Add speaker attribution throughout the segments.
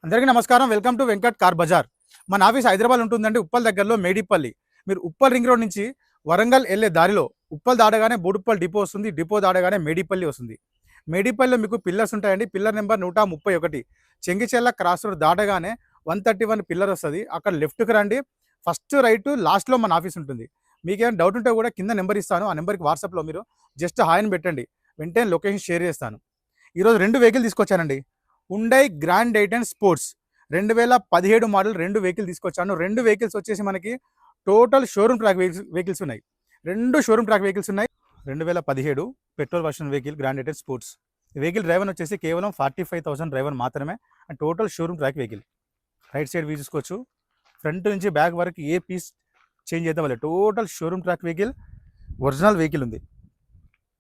Speaker 1: అందరికీ నమస్కారం. Welcome to Venkat car Bazaar. మన ఆఫీస్ హైదరాబాద్ ఉంటుందండి, ఉప్పల్ దగ్గరలో మేడిపల్లి. మీరు ఉప్పల్ రింగ్ రోడ్ నుంచి వరంగల్ వెళ్ళే దారిలో ఉప్పల్ దాటగానే బోడుప్పల్ డిపో వస్తుంది. డిపో దాటగానే మేడిపల్లి వస్తుంది. మేడిపల్లిలో మీకు పిల్లర్స్ ఉంటాయండి. Pillar number 131. Chengicherla cross road దాటగానే 131 పిల్లర్ వస్తుంది. అక్కడ లెఫ్ట్కి రండి. ఫస్ట్ రైట్ లాస్ట్లో మన ఆఫీస్ ఉంటుంది. మీకేమైనా డౌట్ ఉంటే కూడా కింద నెంబర్ ఇస్తాను. ఆ నెంబర్కి వాట్సాప్లో మీరు జస్ట్ హాయ్ అని పెట్టండి, వెంటనే లొకేషన్ షేర్ చేస్తాను. ఈరోజు 2 వెహికల్ తీసుకొచ్చానండి. Hyundai grand i ten sports 2017 model 2 vehicle తీసుకొచ్చాను. 2 వెహికల్స్ వచ్చేసి మనకి టోటల్ షోరూమ్ ట్రాక్ వెహికల్స్ ఉన్నాయి. 2 షోరూమ్ ట్రాక్ వెహికల్స్ ఉన్నాయి. 2017 petrol version vehicle grand i ten sports. ఈ వెహికల్ డ్రైవర్ వచ్చేసి కేవలం 45,000 డ్రైవర్ మాత్రమే. And total showroom track vehicle. Right side view చూసుకోవచ్చు. ఫ్రంట్ నుంచి బ్యాక్ వరకు ఏ పీస్ చేంజ్ చేద్దాం వల్ల total showroom track vehicle, original vehicle ఉంది.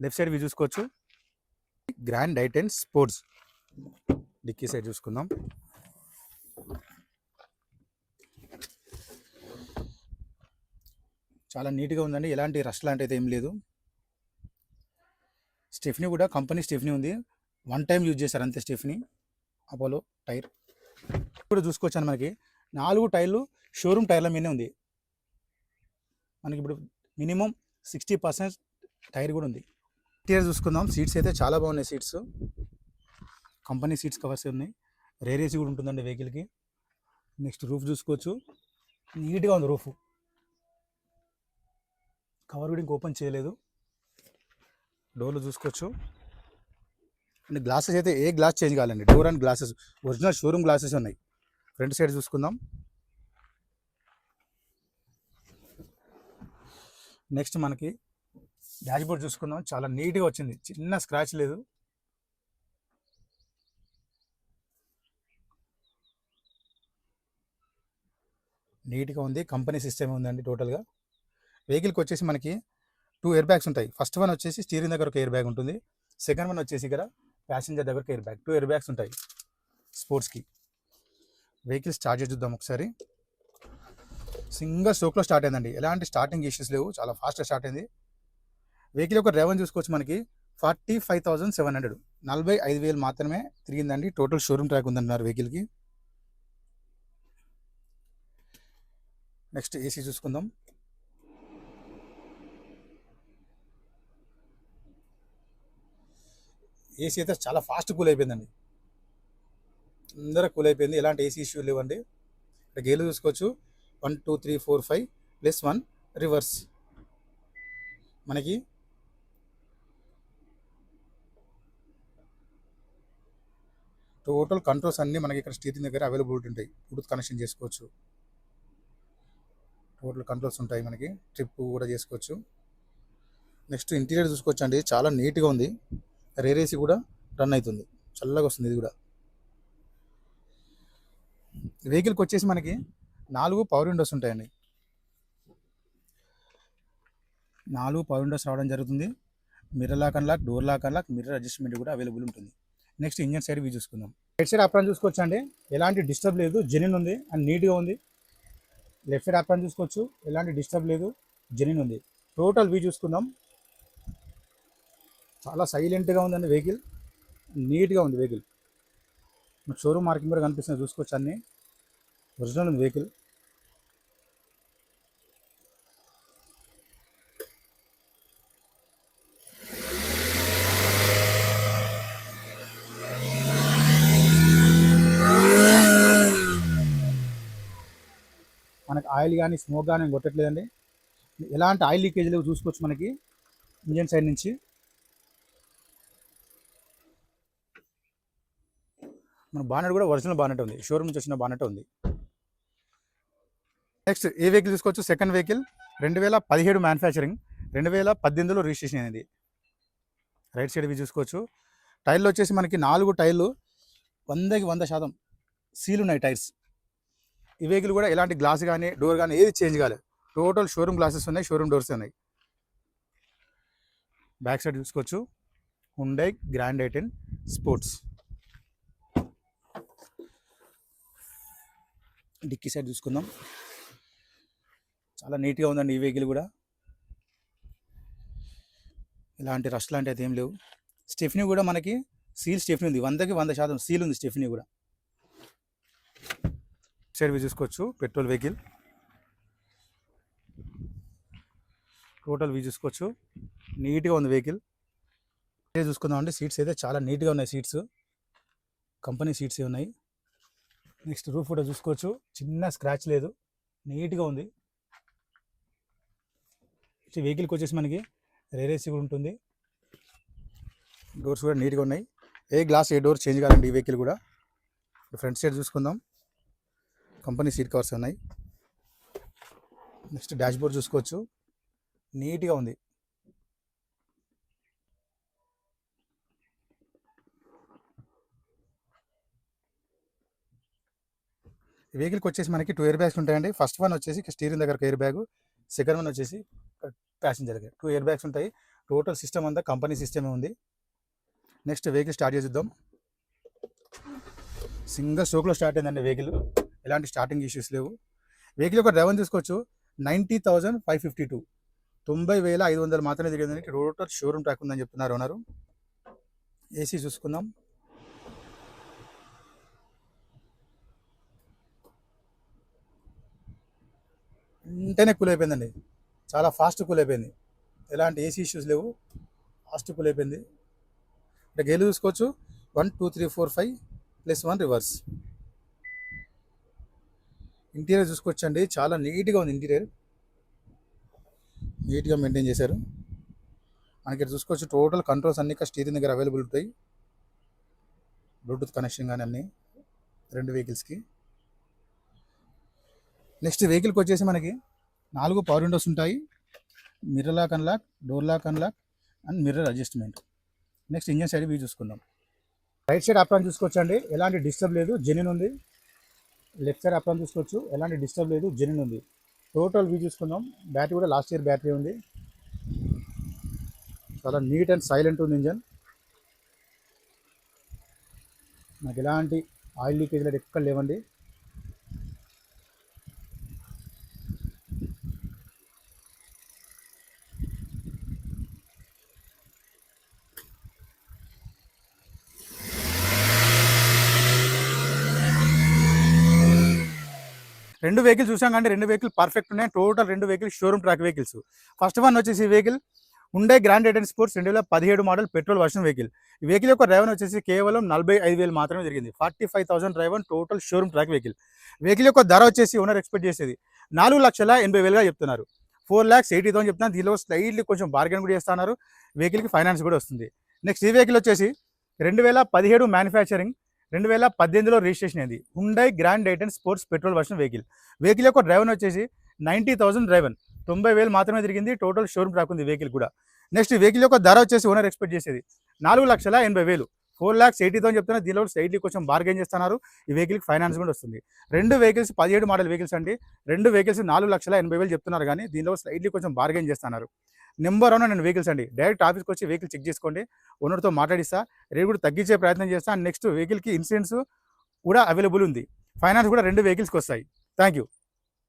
Speaker 1: లెఫ్ట్ సైడ్ వ్యూ చూసుకోవచ్చు. Grand i ten sports. Dicky side చూసుకుందాం. చాలా నీట్గా ఉందండి, ఎలాంటి రష్ లాంటి అయితే ఏం లేదు. స్టెఫ్నీ కూడా కంపెనీ స్టెఫ్నీ ఉంది. 1 టైం యూజ్ చేశారు అంతే స్టెఫ్నీ. అపోలో టైర్ కూడా చూసుకోవచ్చాను. మనకి 4 టైర్లు షోరూమ్ టైర్ల మీదే ఉంది. మనకి ఇప్పుడు మినిమం 60% టైర్ కూడా ఉంది. ఇంటీరియర్ చూసుకుందాం. సీట్స్ అయితే చాలా బాగున్నాయి. సీట్స్ కంపెనీ సీట్స్ కవర్స్ ఉన్నాయి. రేర్ ఏసీ కూడా ఉంటుందండి వెహికల్కి. నెక్స్ట్ రూఫ్ చూసుకోవచ్చు, నీట్గా ఉంది రూఫ్. కవర్ కూడా ఇంక ఓపెన్ చేయలేదు. డోర్లు చూసుకోవచ్చు. అండ్ గ్లాసెస్ అయితే ఏ గ్లాస్ చేంజ్ కావాలండి. Door and glasses original showroom glasses ఉన్నాయి. ఫ్రంట్ సైడ్ చూసుకుందాం. నెక్స్ట్ మనకి డాష్ బోర్డ్ చూసుకుందాం. చాలా నీట్గా వచ్చింది, చిన్న స్క్రాచ్ లేదు. నీట్గా ఉంది. కంపెనీ సిస్టమ్ ఉందండి టోటల్గా. వెహికల్కి వచ్చేసి మనకి 2 ఎయిర్ బ్యాగ్స్ ఉంటాయి. ఫస్ట్ వన్ వచ్చేసి స్టీరింగ్ దగ్గర ఒక ఎయిర్ బ్యాగ్ ఉంటుంది. సెకండ్ వన్ వచ్చేసి ఇక్కడ ప్యాసింజర్ దగ్గర ఎయిర్ బ్యాగ్. 2 ఎయిర్ బ్యాగ్స్ ఉంటాయి స్పోర్ట్స్కి. వెహికల్ స్టార్ట్ చేసి చూద్దాం ఒకసారి. సింగిల్ స్ట్రోక్లో స్టార్ట్ అయిందండి, ఎలాంటి స్టార్టింగ్ ఇష్యూస్ లేవు, చాలా ఫాస్ట్గా స్టార్ట్ అయింది. వెహికల్ యొక్క డ్రైవర్ చూసుకోవచ్చు. మనకి 45,700 45,000 మాత్రమే తిరిగిందండి. టోటల్ షోరూమ్ ట్రాక్ ఉందన్నారు వెహికల్కి. నెక్స్ట్ ఏసీ చూసుకుందాం. ఏసీ అయితే చాలా ఫాస్ట్ కూల్ అయిపోయిందండి, అందరూ కూల్ అయిపోయింది. ఎలాంటి ఏసీ ఇష్యూ లేవండి. ఇక్కడ గేర్లు చూసుకోవచ్చు. 1 2 3 4 5 +1 రివర్స్. మనకి టోటల్ కంట్రోల్స్ అన్నీ మనకి ఇక్కడ స్టీరింగ్ దగ్గర అవైలబిలిటీ ఉంటాయి. బ్లూటూత్ కనెక్షన్ చేసుకోవచ్చు. టోటల్ కంట్రోల్స్ ఉంటాయి. మనకి ట్రిప్ కూడా చేసుకోవచ్చు. నెక్స్ట్ ఇంటీరియర్ చూసుకోవచ్చు అండి, చాలా నీట్గా ఉంది. రేర్ ఏసీ కూడా రన్ అవుతుంది, చల్లగా వస్తుంది. ఇది కూడా వెహికల్కి వచ్చేసి మనకి 4 పవర్ విండోస్ ఉంటాయండి. 4 పవర్ విండోస్ రావడం జరుగుతుంది. Mirror lock unlock, door lock unlock, mirror adjustment కూడా అవైలబుల్ ఉంటుంది. నెక్స్ట్ ఇంజన్ సైడ్ వ్యూ చూసుకుందాం. రైట్ సైడ్ అప్రాన్ చూసుకోవచ్చు అండి, ఎలాంటి డిస్టర్బ్ లేదు, జెన్యూన్ ఉంది అండ్ నీట్గా ఉంది. లెఫ్ట్ సైడ్ అప్రాన్ చూసుకోవచ్చు, ఎలాంటి డిస్టర్బ్ లేదు, జెన్యూన్ ఉంది. టోటల్ వ్యూ చూసుకుందాం. చాలా సైలెంట్గా ఉందండి వెహికల్, నీట్గా ఉంది వెహికల్. షోరూమ్ మార్కింగ్ కూడా కనిపిస్తుంది, చూసుకోవచ్చు. అన్నీ ఒరిజినల్ ఉంది వెహికల్. మనకి ఆయిల్ కానీ స్మోక్ కానీ కొట్టట్లేదండి, ఎలాంటి ఆయిల్ లీకేజ్ లేవు. చూసుకోవచ్చు మనకి ఇంజన్ సైడ్ నుంచి. మన బానెట్ కూడా ఒరిజినల్ బానెట్ ఉంది, షోరూమ్ నుంచి వచ్చిన బానెట్ ఉంది. నెక్స్ట్ ఏ వెహికల్ చూసుకోవచ్చు. సెకండ్ వెహికల్ 2017 మ్యానుఫ్యాక్చరింగ్, 2018లో రిజిస్ట్రేషన్ అయింది. రైట్ సైడ్ వ్యూ చూసుకోవచ్చు. టైర్లు వచ్చేసి మనకి 4 టైర్లు 100కి 100% సీల్ ఉన్నాయి టైర్స్. ఈ వెహికల్ కూడా ఎలాంటి గ్లాస్ కానీ డోర్ కానీ ఏది చేంజ్ కాలేదు. టోటల్ షోరూమ్ గ్లాసెస్ ఉన్నాయి, షోరూమ్ డోర్స్ ఉన్నాయి. బ్యాక్ సైడ్ చూసుకోవచ్చు. Hyundai grand i ten sports. Dicky side చూసుకుందాం. చాలా నీట్గా ఉందండి ఈ వెహికల్ కూడా, ఎలాంటి రష్ లాంటి అయితే ఏం లేవు. స్టెఫ్నీ కూడా మనకి సీల్ స్టెఫ్నీ ఉంది, 100కి 100% సీల్ ఉంది స్టెఫ్నీ కూడా. సైడ్ వ్యూ చూసుకోవచ్చు, పెట్రోల్ వెహికల్. టోటల్ వ్యూ చూసుకోవచ్చు, నీట్గా ఉంది వెహికల్. చూసుకుందాం అండి, సీట్స్ అయితే చాలా నీట్గా ఉన్నాయి. సీట్స్ కంపెనీ సీట్స్ ఉన్నాయి. నెక్స్ట్ రూఫ్ కూడా చూసుకోవచ్చు, చిన్న స్క్రాచ్ లేదు, నీట్గా ఉంది. ఈ వెహికల్కి వచ్చేసి మనకి రేర్ ఏసీ కూడా ఉంటుంది. డోర్స్ కూడా నీట్గా ఉన్నాయి. ఏ గ్లాస్ ఏ డోర్ చేంజ్ కాదండి ఈ వెహికల్ కూడా. ఫ్రంట్ సైడ్ చూసుకుందాం, కంపెనీ సీట్ కవర్స్ ఉన్నాయి. నెక్స్ట్ డాష్ బోర్డ్ చూసుకోవచ్చు, నీట్గా ఉంది. ఈ వెహికల్కి వచ్చేసి మనకి 2 ఎయిర్ బ్యాగ్స్ ఉంటాయండి. ఫస్ట్ వన్ వచ్చేసి స్టీరింగ్ దగ్గర ఎయిర్ బ్యాగ్, సెకండ్ వన్ వచ్చేసి ప్యాసింజర్ దగ్గర 2 ఎయిర్ బ్యాగ్స్ ఉంటాయి. టోటల్ సిస్టమ్ అంతా కంపెనీ సిస్టమే ఉంది. నెక్స్ట్ వెహికల్ స్టార్ట్ చేద్దాం. సింగిల్ స్ట్రోక్లో స్టార్ట్ అయిందండి వెహికల్, ఎలాంటి స్టార్టింగ్ ఇష్యూస్ లేవు. వెహికల్ యొక్క డ్రైవర్ తీసుకోవచ్చు 90,552, 90,500 మాత్రమే తిరిగిందని. టోటల్ షోరూమ్ ట్రాక్ ఉందని చెప్తున్నారు ఓనరు. ఏసీ చూసుకుందాం. వెంటనే కూల్ అయిపోయిందండి, చాలా ఫాస్ట్ కూల్ అయిపోయింది, ఎలాంటి ఏసీ ఇష్యూస్ లేవు, ఫాస్ట్ కూల్ అయిపోయింది. ఇక్కడ గేర్లు చూసుకోవచ్చు, 1 2 3 4 5 +1 రివర్స్. ఇంటీరియర్ చూసుకోవచ్చు అండి, చాలా నీట్గా ఉంది. ఇంటీరియర్ నీట్గా మెయింటైన్ చేశారు. మనకి ఇక్కడ చూసుకోవచ్చు, టోటల్ కంట్రోల్స్ అన్ని స్టీరింగ్ దగ్గర అవైలబుల్ ఉంటాయి. బ్లూటూత్ కనెక్షన్ కానీ అన్నీ రెండు వెహికల్స్కి. నెక్స్ట్ వెహికల్కి వచ్చేసి మనకి 4 పవర్ విండోస్ ఉంటాయి. Mirror lock unlock, door lock unlock and mirror adjustment. Next engine side view చూసుకుందాం. రైట్ సైడ్ అప్రాన్ చూసుకోవచ్చు అండి, ఎలాంటి డిస్టర్బ్ లేదు, జెన్యూన్ ఉంది. లెఫ్ట్ సైడ్ అప్రాన్ చూసుకోవచ్చు, ఎలాంటి డిస్టర్బ్ లేదు, జెన్యూన్ ఉంది. టోటల్ వ్యూ చూసుకుందాం. బ్యాటరీ కూడా లాస్ట్ ఇయర్ బ్యాటరీ ఉంది. చాలా నీట్ అండ్ సైలెంట్ ఉంది ఇంజన్. నాకు ఎలాంటి ఆయిల్ లీకేజ్ ఎక్కడ లేవండి. రెండు వెహికల్ చూసాం కానీ రెండు వెహికల్ పర్ఫెక్ట్ ఉన్నాయి. టోటల్ రెండు vehicle showroom track vehicles. First one వచ్చేసి ఈ vehicle Hyundai grand i ten sports 2017 model petrol version vehicle. ఈ వెహికల్ యొక్క డ్రైవర్ వచ్చేసి కేవలం 45,000 మాత్రమే జరిగింది. 45,000 driver, total showroom track vehicle. Vehicle యొక్క ధర వచ్చేసి ఓనర్ ఎక్స్పెక్ట్ చేసేది 4,80,000గా చెప్తున్నారు. 4,80,000 చెప్తున్నారు. దీనిలో స్లైడ్లీ కొంచెం బార్గెన్ కూడా చేస్తున్నారు. వెహికల్కి ఫైనాన్స్ కూడా వస్తుంది. నెక్స్ట్ ఈ వెహికల్ వచ్చేసి 2017 మ్యానుఫ్యాక్చరింగ్, 2018లో రిజిస్ట్రేషన్ అయింది. Hyundai grand i ten sports petrol version vehicle. Vehicle యొక్క డ్రైవర్ వచ్చేసి 90,000 డ్రైవర్, 90,000 మాత్రమే తిరిగింది. టోటల్ షోరూమ్ ట్రాక్ ఉంది వెహికల్ కూడా. నెక్స్ట్ వెహికల్ యొక్క ధర వచ్చేసి ఓనర్ ఎక్స్పెక్ట్ చేసేది 4,80,000, 4,80,000 చెప్తున్నారు. దీనిలో స్లైడ్లీ కొంచెం బార్గెన్ చేస్తున్నారు. ఈ వెహికల్కి ఫైనాన్స్ కూడా వస్తుంది. రెండు వెహికల్స్ 17 మోడల్ వెహికల్స్ అండి. రెండు వెహికల్స్ 4,80,000 చెప్తున్నారు, కానీ దీనిలో స్లైడ్లీ కొంచెం బార్గెన్ చేస్తున్నారు. నెంబర్ 1 నేను వెహికల్స్ అండి. డైరెక్ట్ ఆఫీస్కి వచ్చి వెహికల్ చెక్ చేసుకోండి, ఓనర్తో మాట్లాడిస్తా, రేట్ కూడా తగ్గించే ప్రయత్నం చేస్తా. నెక్స్ట్ వెహికల్కి ఇన్సూరెన్స్ కూడా అవైలబుల్ ఉంది. ఫైనాన్స్ కూడా రెండు వెహికల్స్కి వస్తాయి. Thank you.